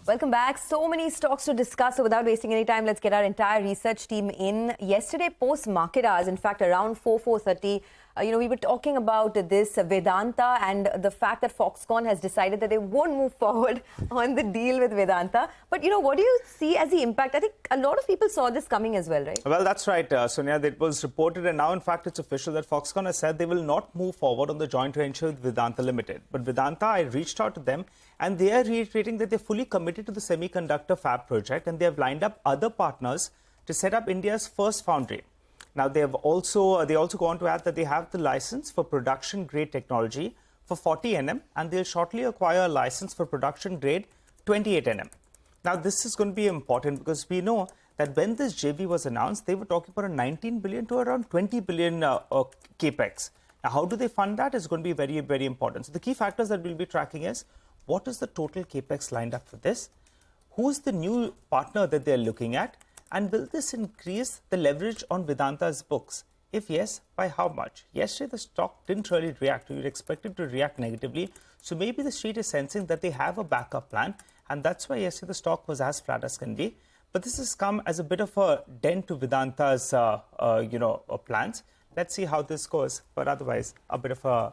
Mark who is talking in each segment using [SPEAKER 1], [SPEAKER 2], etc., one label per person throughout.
[SPEAKER 1] Welcome back. So many stocks to discuss. So without wasting any time, let's get our entire research team in. Yesterday, post-market hours, in fact, around 4:30, we were talking about this Vedanta and the fact that Foxconn has decided that they won't move forward on the deal with Vedanta. But, what do you see as the impact? I think a lot of people saw this coming as well, right?
[SPEAKER 2] Well, that's right, Sonia. It was reported, and now, in fact, it's official that Foxconn has said they will not move forward on the joint venture with Vedanta Limited. But Vedanta, I reached out to them, and they are reiterating that they're fully committed to the semiconductor fab project, and they have lined up other partners to set up India's first foundry. Now, they also go on to add that they have the license for production-grade technology for 40 nm, and they'll shortly acquire a license for production-grade 28 nm. Now, this is going to be important because we know that when this JV was announced, they were talking about a 19 billion to around 20 billion capex. Now, how do they fund that is going to be very, very important. So, the key factors that we'll be tracking is what is the total capex lined up for this? Who's the new partner that they're looking at? And will this increase the leverage on Vedanta's books? If yes, by how much? Yesterday, the stock didn't really react. You'd expect it to react negatively. So maybe the street is sensing that they have a backup plan. And that's why yesterday the stock was as flat as can be. But this has come as a bit of a dent to Vedanta's, plans. Let's see how this goes. But otherwise, a bit of a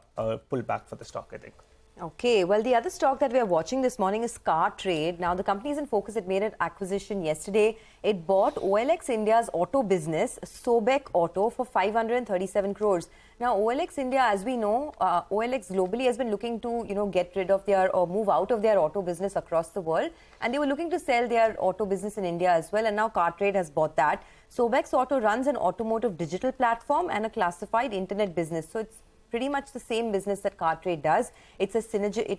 [SPEAKER 2] pullback for the stock, I think.
[SPEAKER 1] Okay, well, the other stock that we are watching this morning is CarTrade. Now, the company is in focus. It made an acquisition yesterday. It bought OLX India's auto business, Sobek Auto, for 537 crores. Now, OLX India, as we know, OLX globally has been looking to, get rid of or move out of their auto business across the world. And they were looking to sell their auto business in India as well. And now CarTrade has bought that. Sobek Auto runs an automotive digital platform and a classified internet business. So it's pretty much the same business that CarTrade does. It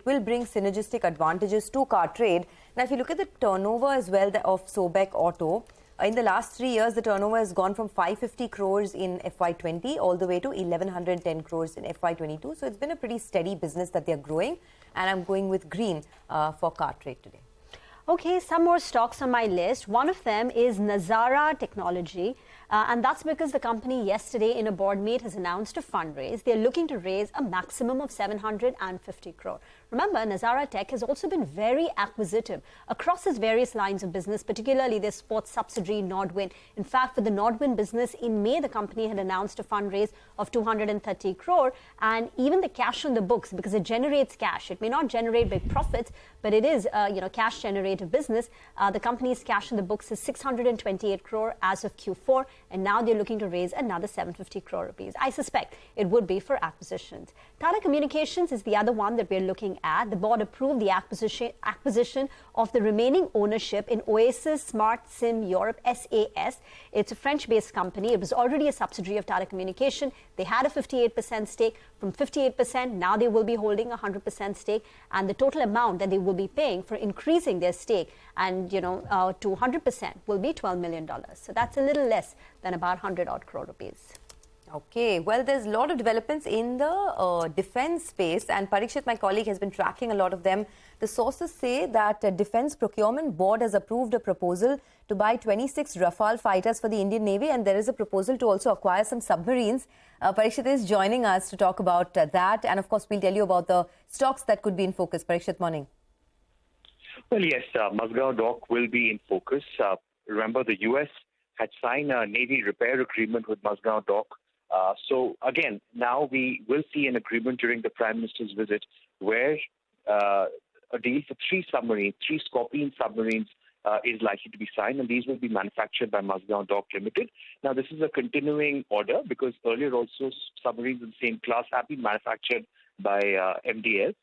[SPEAKER 1] will bring synergistic advantages to CarTrade. Now, if you look at the turnover as well of Sobek Auto, in the last 3 years, the turnover has gone from 550 crores in FY20 all the way to 1110 crores in FY22. So it's been a pretty steady business that they're growing. And I'm going with green for CarTrade today.
[SPEAKER 3] Okay, some more stocks on my list. One of them is Nazara Technology. And that's because the company yesterday in a board meet has announced a fundraise. They're looking to raise a maximum of 750 crore. Remember, Nazara Tech has also been very acquisitive across its various lines of business, particularly their sports subsidiary Nodwin. In fact, for the Nodwin business, in May, the company had announced a fundraise of 230 crore. And even the cash on the books, because it generates cash. It may not generate big profits, but it is, cash generative business. The company's cash on the books is 628 crore as of Q4. And now they're looking to raise another 750 crore rupees. I suspect it would be for acquisitions. Tata Communications is the other one that we're looking at. The board approved the acquisition of the remaining ownership in Oasis Smart SIM Europe, SAS. It's a French-based company. It was already a subsidiary of Tata Communication. They had a 58% stake. From 58%, now they will be holding a 100% stake. And the total amount that they will be paying for increasing their stake and, to 100% will be $12 million. So that's a little less than about 100 odd crore rupees.
[SPEAKER 1] Okay, well, there's a lot of developments in the defense space, and Parikshit, my colleague, has been tracking a lot of them. The sources say that the Defense Procurement Board has approved a proposal to buy 26 Rafale fighters for the Indian Navy, and there is a proposal to also acquire some submarines. Parikshit is joining us to talk about that, and of course, we'll tell you about the stocks that could be in focus. Parikshit, morning.
[SPEAKER 4] Well, yes, Mazagon dock will be in focus. Remember, the U.S. had signed a Navy repair agreement with Mazagon dock. So, again, now we will see an agreement during the Prime Minister's visit where a deal for 3 submarines, 3 Scorpion submarines is likely to be signed, and these will be manufactured by Mazagon Dock Limited. Now, this is a continuing order because earlier also submarines in the same class have been manufactured by MDL.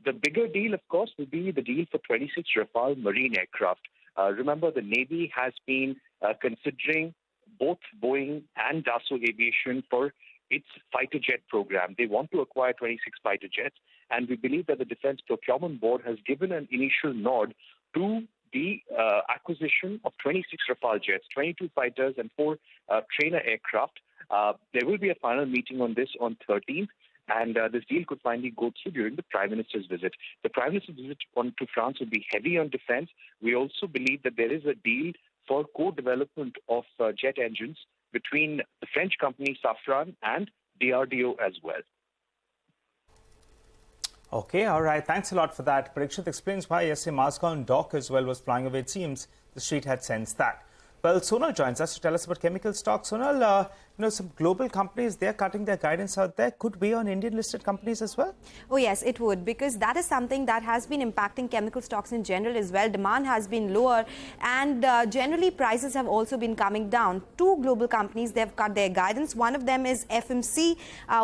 [SPEAKER 4] The bigger deal, of course, will be the deal for 26 Rafale marine aircraft. Remember, the Navy has been considering both Boeing and Dassault Aviation for its fighter jet program. They want to acquire 26 fighter jets, and we believe that the Defense Procurement Board has given an initial nod to the acquisition of 26 Rafale jets, 22 fighters, and 4 trainer aircraft. There will be a final meeting on this on 13th. And this deal could finally go through during the Prime Minister's visit. The Prime Minister's visit to France will be heavy on defense. We also believe that there is a deal for co-development of jet engines between the French company Safran and DRDO as well.
[SPEAKER 2] Okay, all right. Thanks a lot for that. Parikshit explains why yesterday Mazagon dock as well was flying away. It seems the street had sensed that. Well, Sonal joins us to tell us about chemical stocks. Sonal, some global companies, they're cutting their guidance out there. Could weigh on Indian-listed companies as well?
[SPEAKER 5] Oh, yes, it would, because that is something that has been impacting chemical stocks in general as well. Demand has been lower, and generally prices have also been coming down. Two global companies, they have cut their guidance. One of them is FMC,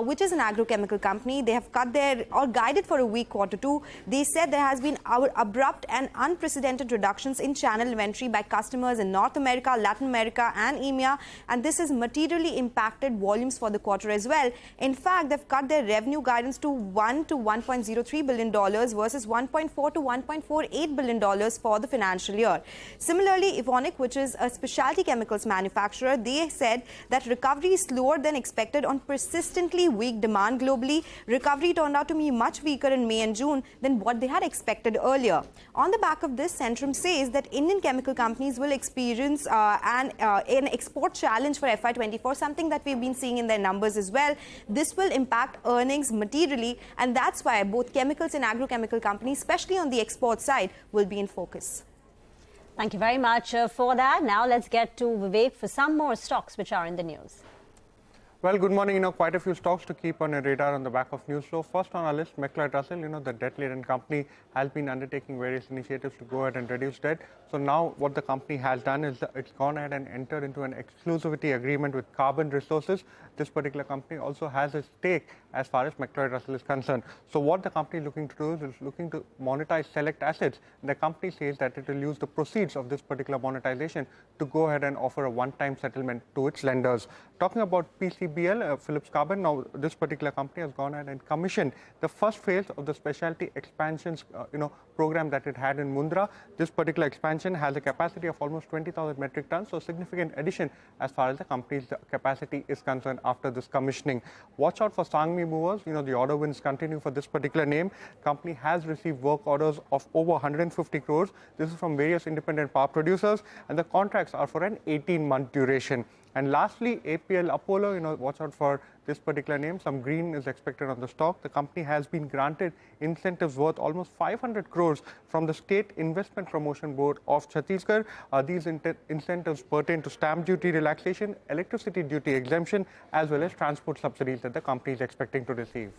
[SPEAKER 5] which is an agrochemical company. They have cut their, or guided for a weak Q2. They said there has been abrupt and unprecedented reductions in channel inventory by customers in North America, Latin America and EMEA, and this has materially impacted volumes for the quarter as well. In fact, they've cut their revenue guidance to $1 to $1.03 billion versus $1.4 to $1.48 billion for the financial year. Similarly, Evonik, which is a specialty chemicals manufacturer, they said that recovery is slower than expected on persistently weak demand globally. Recovery turned out to be much weaker in May and June than what they had expected earlier. On the back of this, Centrum says that Indian chemical companies will experience an export challenge for FY24, something that we've been seeing in their numbers as well. This will impact earnings materially, and that's why both chemicals and agrochemical companies, especially on the export side, will be in focus.
[SPEAKER 3] Thank you very much for that. Now let's get to Vivek for some more stocks which are in the news.
[SPEAKER 6] Well, good morning. Quite a few stocks to keep on your radar on the back of news flow. First on our list, McLeod Russell, the debt-laden company, has been undertaking various initiatives to go ahead and reduce debt. So now what the company has done is it's gone ahead and entered into an exclusivity agreement with Carbon Resources. This particular company also has a stake as far as McLeod Russell is concerned. So what the company is looking to do is it's looking to monetize select assets. The company says that it will use the proceeds of this particular monetization to go ahead and offer a one-time settlement to its lenders. Talking about PCBL, Phillips Carbon, now this particular company has gone ahead and commissioned the first phase of the specialty expansions program that it had in Mundra. This particular expansion has a capacity of almost 20,000 metric tons, so significant addition as far as the company's capacity is concerned after this commissioning. Watch out for Sangmi Movers. The order wins continue for this particular name. Company has received work orders of over 150 crores. This is from various independent power producers, and the contracts are for an 18-month duration. And lastly, APL Apollo, watch out for this particular name. Some green is expected on the stock. The company has been granted incentives worth almost 500 crores from the State Investment Promotion Board of Chhattisgarh. These incentives pertain to stamp duty relaxation, electricity duty exemption, as well as transport subsidies that the company is expecting to receive.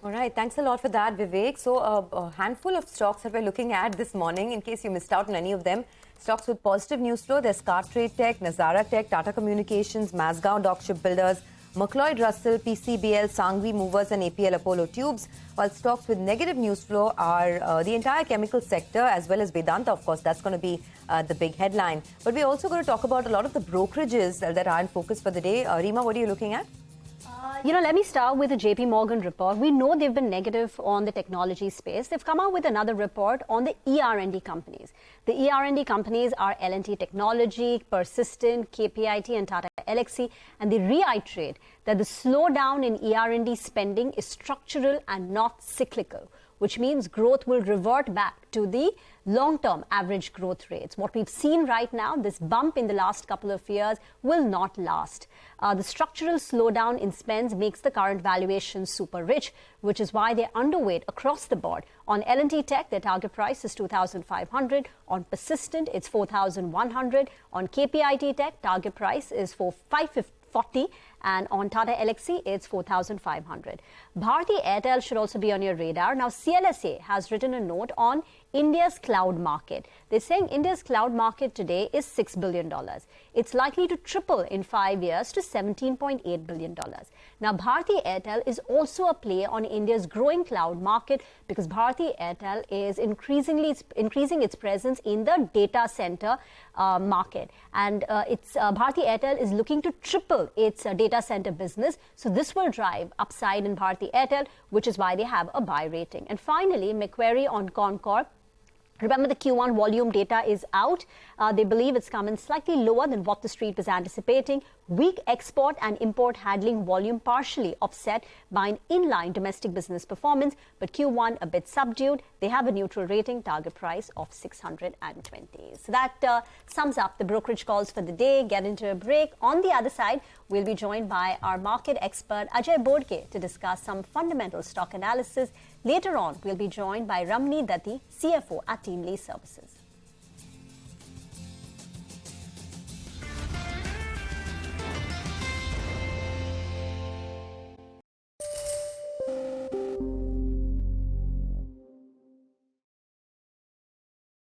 [SPEAKER 1] All right, thanks a lot for that, Vivek. So a handful of stocks that we're looking at this morning, in case you missed out on any of them. Stocks with positive news flow, there's CarTrade Tech, Nazara Tech, Tata Communications, Mazagon Dock Shipbuilders, McLeod Russell, PCBL, Sangvi Movers and APL Apollo Tubes. While stocks with negative news flow are the entire chemical sector, as well as Vedanta, of course. That's going to be the big headline. But we're also going to talk about a lot of the brokerages that are in focus for the day. Rima, what are you looking at?
[SPEAKER 3] Let me start with the JP Morgan report. We know they've been negative on the technology space. They've come out with another report on the ER&D companies. The ER&D companies are L&T Technology, Persistent, KPIT and Tata Elxsi, and they reiterate that the slowdown in ER&D spending is structural and not cyclical, which means growth will revert back to the long-term average growth rates. What we've seen right now, this bump in the last couple of years, will not last. The structural slowdown in spends makes the current valuation super rich, which is why they're underweight across the board. On L&T Tech, their target price is 2,500. On Persistent, it's 4,100. On KPIT Tech, target price is for 540, and on Tata Elxsi, it's 4,500. Bharti Airtel should also be on your radar. Now, CLSA has written a note on India's cloud market. They're saying India's cloud market today is $6 billion. It's likely to triple in 5 years to $17.8 billion. Now, Bharti Airtel is also a play on India's growing cloud market because Bharti Airtel is increasing its presence in the data center market. And Bharti Airtel is looking to triple its data center business. So this will drive upside in Bharti Airtel, which is why they have a buy rating. And finally, Macquarie on Concord Remember, the Q1 volume data is out. They believe it's come in slightly lower than what the street was anticipating. Weak export and import handling volume partially offset by an inline domestic business performance, but Q1 a bit subdued. They have a neutral rating, target price of 620. So that sums up the brokerage calls for the day. Get into a break. On the other side, we'll be joined by our market expert Ajay Bodke to discuss some fundamental stock analysis. Later on, we'll be joined by Ramni Datti, CFO at Team Lee Services.